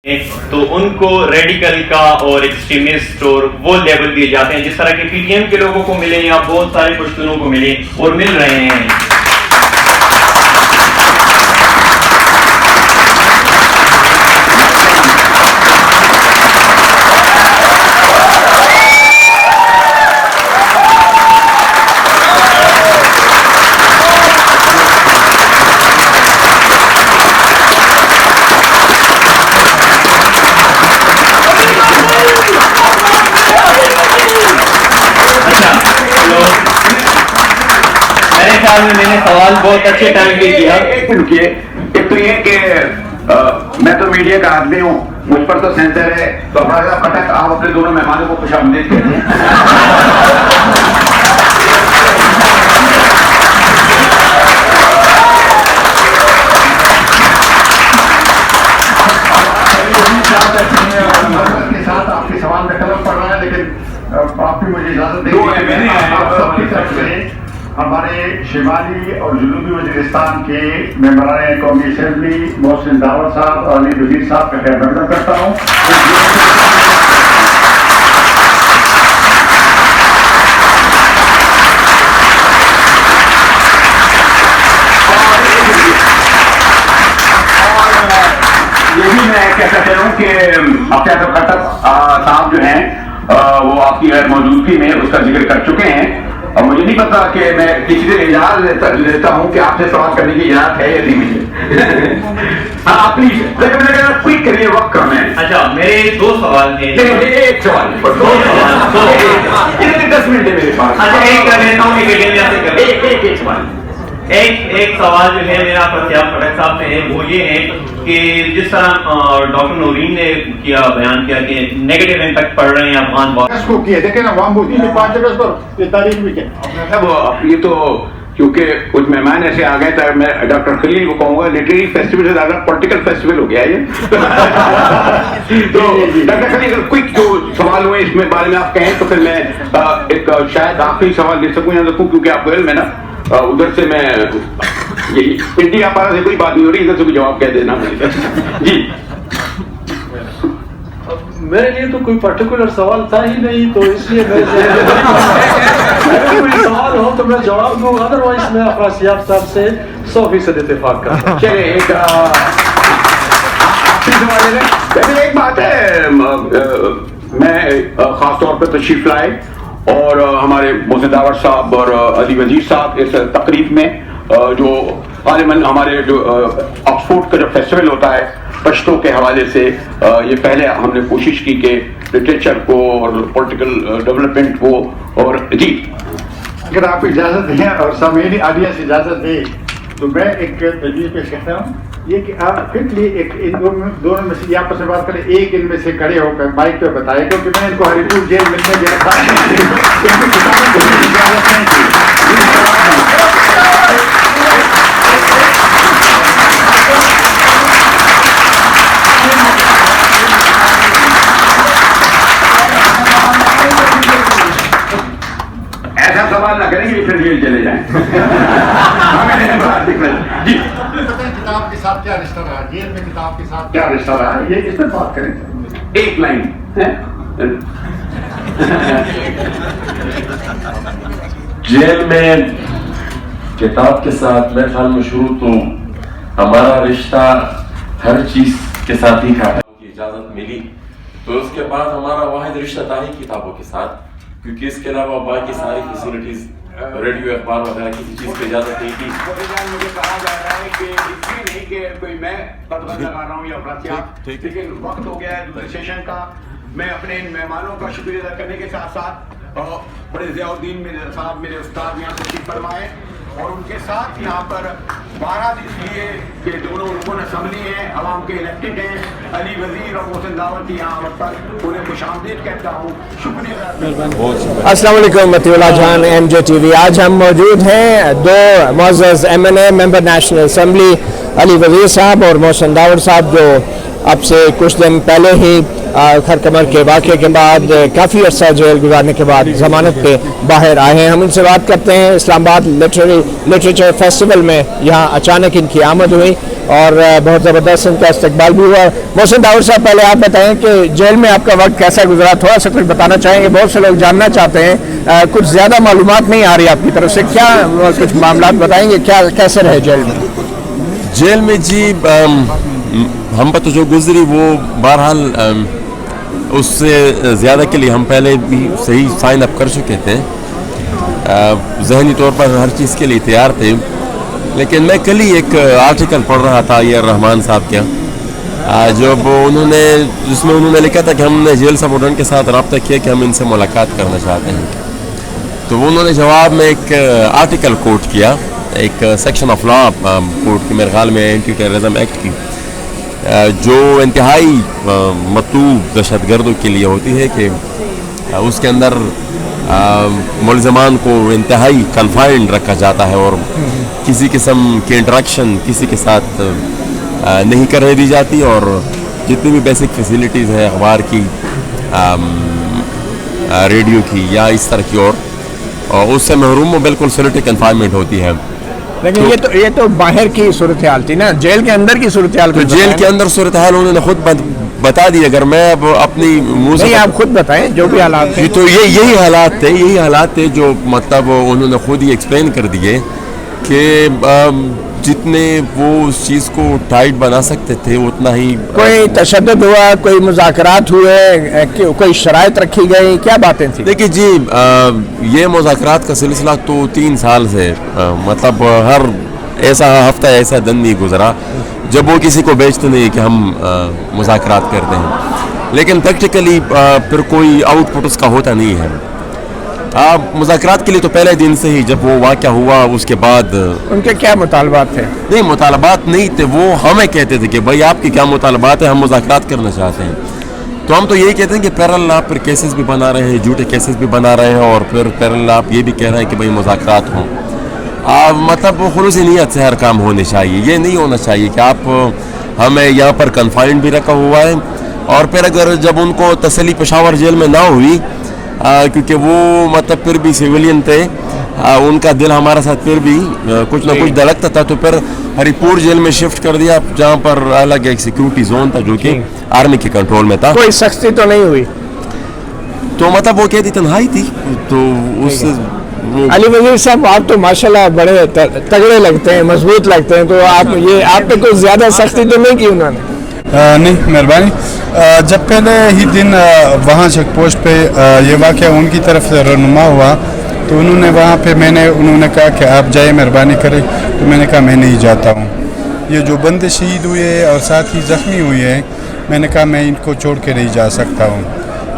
تو ان کو ریڈیکل کا اور ایکسٹریمسٹ اور وہ لیبل دیے جاتے ہیں، جس طرح کے پی ٹی ایم کے لوگوں کو ملے یا بہت سارے پشتونوں کو ملے اور مل رہے ہیں۔ میں نے سوال بہت اچھے ٹائم پہ کیا۔ ایک تو یہ کہ میں تو میڈیا کا آدمی ہوں، مجھ پر تو سینسر ہے، تو کٹک آپ اپنے دونوں مہمانوں کو خوش آمدید کہتے ہیں۔ کے ساتھ آپ کے سوال میں قلم پڑ رہا ہے، لیکن آپ بھی مجھے اجازت دیں۔ ہمارے شمالی اور جنوبی وزیرستان کے ممبران قومی اسمبلی محسن داور صاحب اور علی وزیر صاحب کا خیر مقدم کرتا ہوں۔ یہی میں کہہ سکتا ہوں کہ اختیار خطب صاحب جو ہیں وہ آپ کی غیر موجودگی میں اس کا ذکر کر چکے ہیں، اور مجھے نہیں پتا کہ میں کسی سے اجازت لیتا ہوں کہ آپ سے سوال کرنے کی اجازت ہے یا نہیں مجھے۔ ہاں پلیز کوئک کریے، وقت کم ہے۔ اچھا میرے دو سوال تھے۔ ایک سوال 10 منٹ ہے میرے پاس۔ اچھا ایک کر لیتا ہوں، ایک سوال۔ ایک سوال جو ہے میرا فتح پٹک صاحب سے ہے، وہ یہ ہے کہ جس طرح ڈاکٹر نورین نے بیان کیا کہ نیگیٹو امپیکٹ پڑ رہے ہیں افغان اس کو کیا دیکھیں نا، وہاں بولی 5 اگست پر یہ تاریخ بھی کیا یہ تو کیونکہ کچھ مہمان ایسے آ گئے تھے، میں ڈاکٹر خلیل کو کہوں گا لٹریری فیسٹیول سے زیادہ پولیٹیکل فیسٹیول ہو گیا یہ۔ تو ڈاکٹر خلیل اگر کوئک جو سوال ہوئے اس میں بارے میں آپ کہیں تو پھر میں ایک شاید آخری سوال لے سکوں یا رکھوں، کیونکہ آپ علم ہے نا ادھر سے میں انڈیا پارا سے کوئی بات نہیں ہو رہی، ادھر سے کوئی جواب کہہ دینا جی۔ میرے لیے تو کوئی پرٹیکولر سوال تھا ہی نہیں، تو اس لیے میں کوئی سوال ہو تو میں جواب دوں، ادروائز میں افراسیاب صاحب سے 100% اتفاق کرتا ہوں۔ چلے ایک بات ہے، میں خاص طور پہ تشریف لائے اور ہمارے محسن داور صاحب اور علی وزیر صاحب اس تقریب میں جو غالباً ہمارے جو آکسفورڈ کا جو فیسٹیول ہوتا ہے پشتو کے حوالے سے، یہ پہلے ہم نے کوشش کی کہ لٹریچر کو اور پولیٹیکل ڈیولپمنٹ کو، اور جی اگر آپ اجازت دیں اور سامعین عالیہ سے اجازت دیں تو میں ایک تجویز پیش کرتا ہوں، یہ کہ آپ کوئکلی ایک ان دونوں میں سے آپس میں بات کریں، ایک ان میں سے کھڑے ہو کر مائک پہ بتائے، کیونکہ میں ان کو ہری پور جیل ملنے دے رکھا ایسا سوال نہ کریں گے پھر جیل چلے جائیں۔ جی کتاب کے ساتھ کیا رشتہ رہا، جیل میں کتاب کے ساتھ کیا رشتہ رہا، یہ اس پر بات کریں۔ ایک لائن جیل میں کتاب کے ساتھ میرے خیال میں شروع تو ہمارا رشتہ ہر چیز کے ساتھ ہی تھا، اجازت ملی تو اس کے بعد ہمارا واحد رشتہ تھا ہی کتابوں کے ساتھ، کیونکہ اس کے علاوہ باقی ساری فیسلٹیز ریڈیو اخبار وغیرہ کسی چیز کی اجازت نہیں تھی۔ مجھے کہا جا رہا ہے کہ اس لیے نہیں کہ کوئی میں قدم لگا رہا ہوں یا افراسیاب، لیکن وقت ہو گیا ہے سیشن کا۔ میں اپنے ان مہمانوں کا شکریہ ادا کرنے کے ساتھ ساتھ بڑے ضیاء الدین صاحب میرے استاد یہاں تشریف فرمائے، اور ان کے ساتھ یہاں پر 12 اس لیے کہ دونوں رکن اسمبلی ہیں، عوام کے الیکٹڈ ہیں، علی وزیر اور محسن داور کی یہاں پر انہیں خوش آمدید کہتا ہوں، شکریہ۔ السلام علیکم، متی اللہ جان، ایم جے ٹی وی۔ آج ہم موجود ہیں دو معزز ایم این اے ممبر نیشنل اسمبلی علی وزیر صاحب اور محسن داور صاحب، جو اب سے کچھ دن پہلے ہی खरकमर के वाक़े के बाद काफ़ी अर्सा जेल गुजारने के बाद ज़मानत पे बाहर आए हैं। हम इनसे बात करते हैं। इस्लामाबाद लिटरेचर फेस्टिवल में यहाँ अचानक इनकी आमद हुई और बहुत ज़बरदस्त इनका इस्तकबाल भी हुआ। मोहसिन दाऊद साहब, पहले आप बताएं कि जेल में आपका वक्त कैसा गुजरा, थोड़ा सा कुछ बताना चाहेंगे। बहुत से लोग जानना चाहते हैं, कुछ ज़्यादा मालूमात नहीं आ रही आपकी तरफ से, क्या कुछ मामला बताएंगे, क्या कैसे रहे जेल में? जेल में जी हम पर तो जो गुजरी वो बहरहाल उससे ज़्यादा के लिए हम पहले भी सही साइन अप कर चुके थे, ज़हनी तौर पर हर चीज़ के लिए तैयार थे। लेकिन मैं कल ही एक आर्टिकल पढ़ रहा था ये रहमान साहब का, जब उन्होंने जिसमें उन्होंने लिखा था कि हमने जेल सब वार्डन के साथ रब्ता किया कि हम इनसे मुलाकात करना चाहते हैं। तो उन्होंने जवाब में एक आर्टिकल कोट किया, एक सेक्शन ऑफ लॉ कोर्ट की, मेरे ख्याल में एंटी टेररिज्म एक्ट की, जो इंतहाई मतलूब दहशतगर्दों के लिए होती है कि उसके अंदर मुलज़मान को इंतहाई कन्फाइंड रखा जाता है और किसी किस्म की इंटरेक्शन किसी के साथ नहीं करने दी जाती, और जितनी भी बेसिक फैसिलिटीज़ हैं अखबार की, रेडियो की या इस तरह की और उससे महरूम बिल्कुल सॉलिटरी कन्फाइनमेंट होती है। लेकिन ये तो बाहर की सूरत हाल थी ना, जेल के अंदर की सूरत हाल। तो जेल के अंदर सूरत हाल उन्होंने खुद बता दी। अगर मैं अब अपनी मुंह से, आप खुद बताएं जो भी हालात थे। तो यही हालात थे जो मतलब उन्होंने खुद ही एक्सप्लेन कर दिए कि जितने वो उस चीज़ को टाइट बना सकते थे उतना ही। कोई तशद्दुद हुआ, कोई मुज़ाकरात हुए, कोई शराइत रखी गई, क्या बातें थी? देखिए जी, ये मुज़ाकरात का सिलसिला तो 3 साल से मतलब हर ऐसा हफ्ता ऐसा दिन नहीं गुजरा जब वो किसी को बेचते नहीं कि हम मुज़ाकरात करते हैं, लेकिन प्रैक्टिकली फिर कोई आउटपुट उसका होता नहीं है। मुज़ाकरात के लिए तो पहले दिन से ही जब वो वाक़या हुआ उसके बाद उनके क्या मुतालबात थे? नहीं, मुतालबात नहीं थे, वो हमें कहते थे कि भाई आपके क्या मुतालबात है, हम मुज़ाकरात करना चाहते हैं। तो हम तो यही कहते हैं कि पैरेलल आप फिर केसेस भी बना रहे हैं, झूठे केसेस भी बना रहे हैं, और फिर पैरेलल आप ये भी कह रहे हैं कि भाई मुज़ाकरात हों। मतलब वो खुलूसी नीयत से हर काम होने चाहिए। ये नहीं होना चाहिए कि आप हमें यहाँ पर कन्फाइंड भी रखा हुआ है, और फिर अगर जब उनको तसल्ली पेशावर जेल में ना हुई, क्योंकि वो मतलब फिर भी सिविलियन थे, उनका दिल हमारे साथ फिर भी कुछ ना कुछ धड़कता था, तो फिर हरिपुर जेल में शिफ्ट कर दिया, जहाँ पर अलग एक सिक्योरिटी जोन था जो कि आर्मी के कंट्रोल में था। कोई सख्ती तो नहीं हुई? तो मतलब वो कहती तन्हाई थी, तो उस अली वजीर साहब, आप तो माशाल्लाह बड़े तगड़े लगते हैं, मजबूत लगते हैं, तो आप पे कुछ ज़्यादा सख्ती तो नहीं की उन्होंने? नहीं, मेहरबानी। जब पहले ही दिन वहाँ चेक पोस्ट पे ये वाक़या उनकी तरफ से रहनुमा हुआ, तो उन्होंने वहाँ पे उन्होंने कहा कि आप जाए, मेहरबानी करें। तो मैंने कहा मैं नहीं जाता हूँ। ये जो बंदे शहीद हुए और साथ ही ज़ख्मी हुए हैं, मैंने कहा मैं इनको छोड़ के नहीं जा सकता हूँ।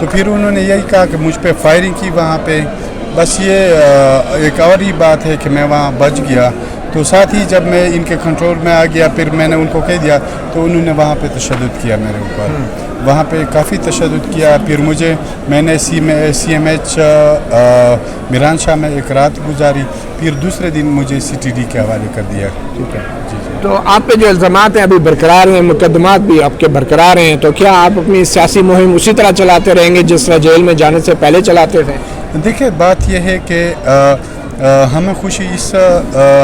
तो फिर उन्होंने यही कहा कि मुझ पर फायरिंग की वहाँ पर। बस ये एक और ही बात है कि मैं वहाँ बच गया। तो साथ ही जब मैं इनके कंट्रोल में आ गया, फिर मैंने उनको कह दिया, तो उन्होंने वहाँ पे तशद्दुद किया मेरे ऊपर, वहाँ पे काफ़ी तशद्दुद किया। फिर मैंने CMH मिरान शाह में एक रात गुजारी, फिर दूसरे दिन मुझे CTD के हवाले कर दिया। ठीक है जी। तो आप पे जो इल्ज़ामात हैं अभी बरकरार हैं, मुकदमात भी आपके बरकरार हैं, तो क्या आप अपनी सियासी मुहिम उसी तरह चलाते रहेंगे जिस तरह जेल में जाने से पहले चलाते थे? देखिए, बात यह है कि हमें खुशी इस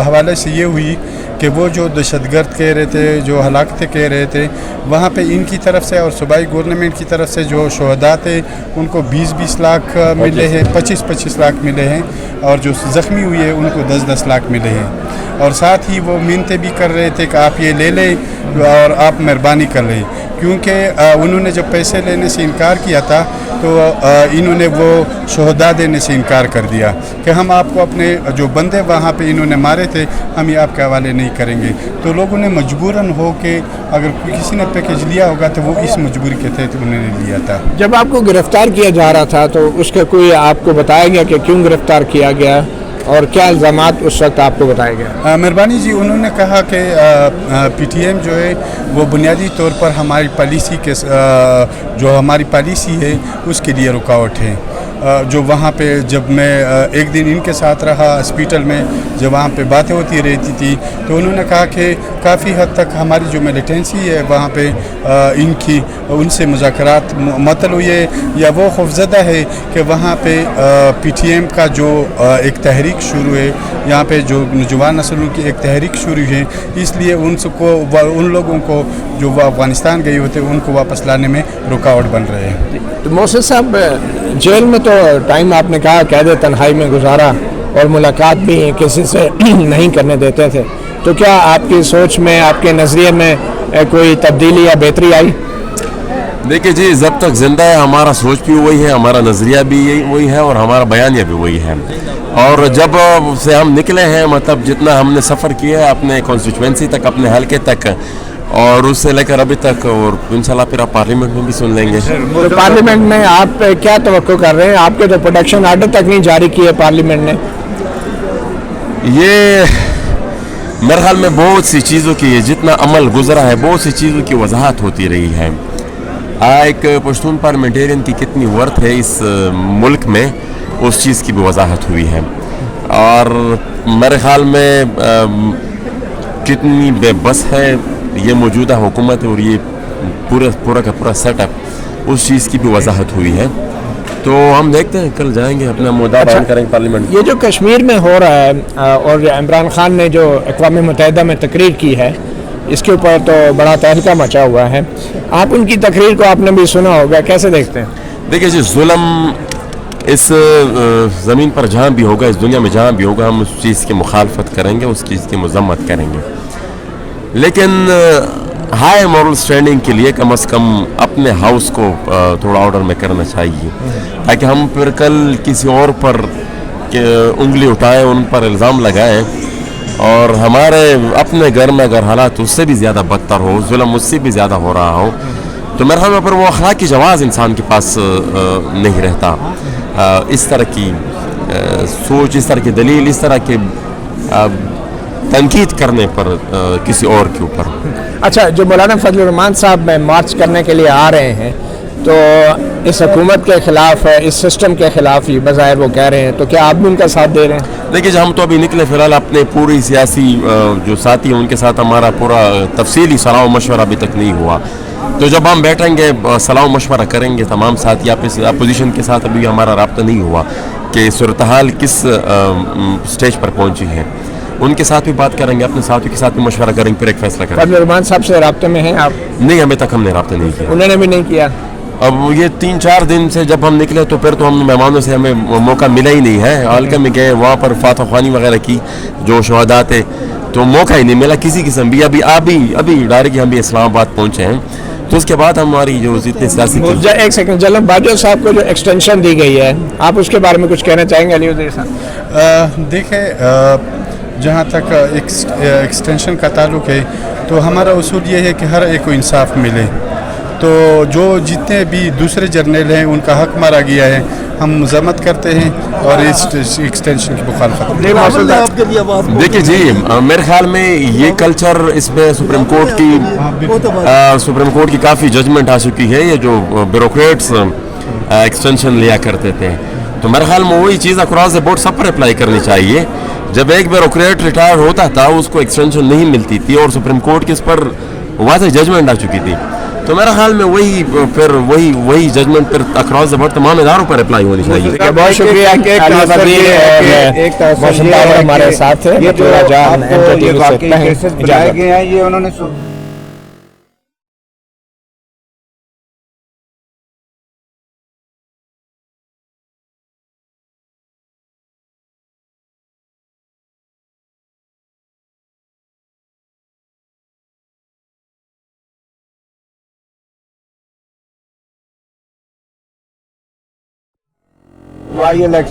हवाले से ये हुई कि वो जो दहशतगर्द कह रहे थे, जो हलाकतें कह रहे थे, वहाँ पे इनकी तरफ से और सूबाई गवर्नमेंट की तरफ से जो शहदा थे उनको 20-20 लाख मिले हैं, 25-25 लाख मिले हैं, और जो ज़ख्मी हुए हैं उनको 10-10 लाख मिले हैं। और साथ ही वो मिन्नतें भी कर रहे थे कि आप ये ले लें और आप मेहरबानी कर लें, क्योंकि उन्होंने जब पैसे लेने से इनकार किया था तो इन्होंने वो शहदा देने से इनकार कर दिया कि हम आपको अपने जो बंदे वहाँ पे इन्होंने मारे थे हम ये आपके हवाले नहीं करेंगे। तो लोगों ने मजबूरन हो के, अगर किसी ने पैकेज लिया होगा तो वो इस मजबूरी के तहत उन्होंने लिया था। जब आपको गिरफ्तार किया जा रहा था तो उसका कोई आपको बताया गया कि क्यों गिरफ्तार किया गया और क्या इल्ज़ामात उस वक्त आपको बताया गया? मेहरबानी जी, उन्होंने कहा कि PTM जो है वो बुनियादी तौर पर हमारी पॉलिसी के जो हमारी पॉलिसी है उसके लिए रुकावट है, जो वहाँ पे जब मैं एक दिन इनके साथ रहा हॉस्पिटल में, जब वहाँ पे बातें होती रहती थी, तो उन्होंने कहा कि काफ़ी हद तक हमारी जो मिलिटेंसी है वहाँ पे इनकी उनसे मुज़ाकरात मुअत्तल हुई है, या वो खौफज़दा है कि वहाँ पे PTM का जो एक तहरीक शुरू है, यहाँ पे जो नौजवान नस्लों की एक तहरीक शुरू है, इसलिए उन लोगों को जो वो अफ़गानिस्तान गए होते उनको वापस लाने में रुकावट बन रहे हैं। तो मोहसिन साहब, जेल में तो टाइम आपने कहा कैद तन्हाई में गुजारा और मुलाकात भी किसी से नहीं करने देते थे, तो क्या आपकी सोच में, आपके नज़रिए में कोई तब्दीली या बेहतरी आई? देखिए जी, जब तक जिंदा है हमारा सोच भी वही है, हमारा नज़रिया भी यही वही है और हमारा बयानिया भी वही है। और जब से हम निकले हैं, मतलब जितना हमने सफ़र किया है अपने कॉन्स्टिट्यूंसी तक, अपने हलके तक, और उससे लेकर अभी तक, और इंशाल्लाह फिर आप पार्लियामेंट में भी सुन लेंगे। तो पार्लियामेंट में आप क्या तवक्को कर रहे हैं? आपके तो प्रोटेक्शन आर्डर तक नहीं जारी किए पार्लियामेंट ने। ये मेरे ख्याल में बहुत सी चीज़ों की, जितना अमल गुजरा है, बहुत सी चीज़ों की वजाहत होती रही है। एक पश्तून पार्लियामेंटेरियन की कितनी वर्थ है इस मुल्क में, उस चीज़ की भी वजाहत हुई है। और मेरे ख्याल में कितनी बेबस है ये मौजूदा हुकूमत और ये पूरा का पूरा सेटअप, उस चीज़ की भी वजाहत हुई है। तो हम देखते हैं, कल जाएंगे अपना मुद्दा बयान करेंगे पार्लियामेंट। ये जो कश्मीर में हो रहा है और इमरान खान ने जो अक़वाम मुत्तहिदा में तकरीर की है, इसके ऊपर तो बड़ा तहलका मचा हुआ है। आप उनकी तकरीर को आपने भी सुना होगा, कैसे देखते हैं? देखिए जी, जुल्म इस ज़मीन पर जहाँ भी होगा, इस दुनिया में जहाँ भी होगा, हम उस चीज़ की मुखालफत करेंगे, उस चीज़ की मजम्मत करेंगे। लेकिन हाई मॉरल स्टैंडिंग के लिए कम से कम अपने हाउस को थोड़ा ऑर्डर में करना चाहिए, ताकि हम फिर कल किसी और पर उंगली उठाएं, उन पर इल्ज़ाम लगाएं, और हमारे अपने घर में अगर हालात उससे भी ज़्यादा बदतर हो, जुल्म उससे भी ज़्यादा हो रहा हो, तो मेरे ख्याल में पर वो अखलाकी जवाज़ इंसान के पास नहीं रहता। इस तरह की सोच, इस तरह की दलील, इस तरह के तनकीद करने पर किसी और के ऊपर। अच्छा, जो मौलाना फजल रहमान साहब मार्च करने के लिए आ रहे हैं, तो इस हुकूमत के ख़िलाफ़, इस सिस्टम के ख़िलाफ़ ही बज़ाहिर वो कह रहे हैं, तो क्या आप भी उनका साथ दे रहे हैं? देखिए, हम तो अभी निकले, फ़िलहाल अपने पूरी सियासी जो साथी हैं उनके साथ हमारा पूरा तफसीली सलाह मशवरा अभी तक नहीं हुआ। तो जब हम बैठेंगे, सलाह मशवरा करेंगे तमाम साथी, अपोजिशन के साथ अभी हमारा रब्ता नहीं हुआ कि सूरत हाल किस स्टेज पर पहुँची है, उनके साथ भी बात करेंगे, अपने साथियों के साथ भी मशवरा करेंगे, फिर एक फैसला करेंगे। फजल रहमान साहब से रब्ते में हैं आप? नहीं, अभी तक हमने रब्ता नहीं किया। उन्होंने भी नहीं किया? अब ये 3-4 दिन से जब हम निकले, तो फिर तो हम मेहमानों से हमें मौका मिला ही नहीं है। हल्के में गए, वहाँ पर फातह ख़्वानी वगैरह की, जो शहदा थे, तो मौका ही नहीं मिला किसी किस्म भी। अभी डायरेक्ट हम भी इस्लामाबाद पहुँचे हैं, तो उसके बाद हमारी जो जितने सियासी एक सेकंड, जलम बाजवा साहब को जो एक्सटेंशन दी गई है, आप उसके बारे में कुछ कहना चाहेंगे? अली उज़ैर साहब, देखें, जहाँ तक एक्सटेंशन का ताल्लुक़ है, तो हमारा उसूल ये है कि हर एक को इंसाफ मिले। तो जो जितने भी दूसरे जर्नल हैं उनका हक मारा गया है, हम मज़म्मत करते हैं और इस एक्सटेंशन की मुखालफत। देखिए जी, मेरे ख्याल में ये कल्चर, इसमें सुप्रीम कोर्ट की काफ़ी जजमेंट आ चुकी है। ये जो ब्यूरोक्रेट्स एक्सटेंशन लिया करते थे, तो मेरे ख्याल में वही चीज़ अक्रॉस द बोर्ड सब पर अप्लाई करनी चाहिए। जब एक ब्यूरोक्रेट रिटायर होता था, उसको एक्सटेंशन नहीं मिलती थी, और सुप्रीम कोर्ट की इस पर वाज़ेह जजमेंट आ चुकी थी। तो मेरा ख्याल में वही जजमेंट फिर अक्रॉस द बोर्ड तमाम इदारों पर अप्लाई होनी चाहिए। बहुत शुक्रिया कि हमारे साथ है। ये जो आपको केसेस बुलाए गए हैं, ये उन्होंने